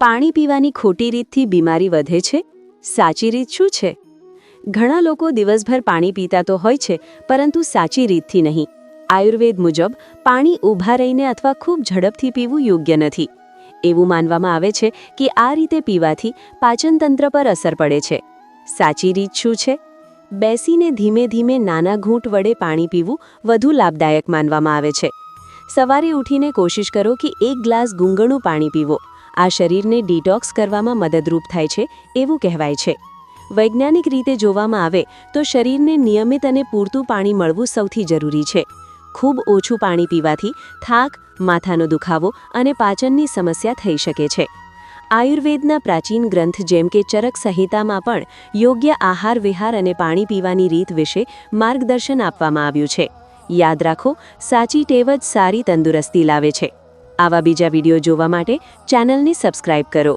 પાણી પીવાની ખોટી રીતથી બીમારી વધે છે? સાચી રીત શું છે? ઘણા લોકો દિવસભર પાણી પીતા તો હોય છે, પરંતુ સાચી રીતથી નહીં. આયુર્વેદ મુજબ પાણી ઊભા રહીને અથવા ખૂબ ઝડપથી પીવું યોગ્ય નથી. એવું માનવામાં આવે છે કે આ રીતે પીવાથી પાચનતંત્ર પર અસર પડે છે. સાચી રીત શું છે? બેસીને ધીમે ધીમે નાના ઘૂંટ વડે પાણી પીવું વધુ લાભદાયક માનવામાં આવે છે. સવારે ઉઠીને કોશિશ કરો કે 1 ગ્લાસ ગુંગળું પાણી પીવો. આ શરીરને ડિટોક્સ કરવામાં મદદરૂપ થાય છે એવું કહેવાય છે. વૈજ્ઞાનિક રીતે જોવામાં આવે તો શરીરને નિયમિત અને પૂરતું પાણી મળવું સૌથી જરૂરી છે. ખૂબ ઓછું પાણી પીવાથી થાક, માથાનો દુખાવો અને પાચનની સમસ્યા થઈ શકે છે. આયુર્વેદના પ્રાચીન ગ્રંથ જેમ કે ચરક સંહિતામાં પણ યોગ્ય આહાર વિહાર અને પાણી પીવાની રીત વિશે માર્ગદર્શન આપવામાં આવ્યું છે. યાદ રાખો, સાચી ટેવ જ સારી તંદુરસ્તી લાવે છે. આવા બીજા વિડીયો જોવા માટે ચેનલને સબસ્ક્રાઇબ કરો.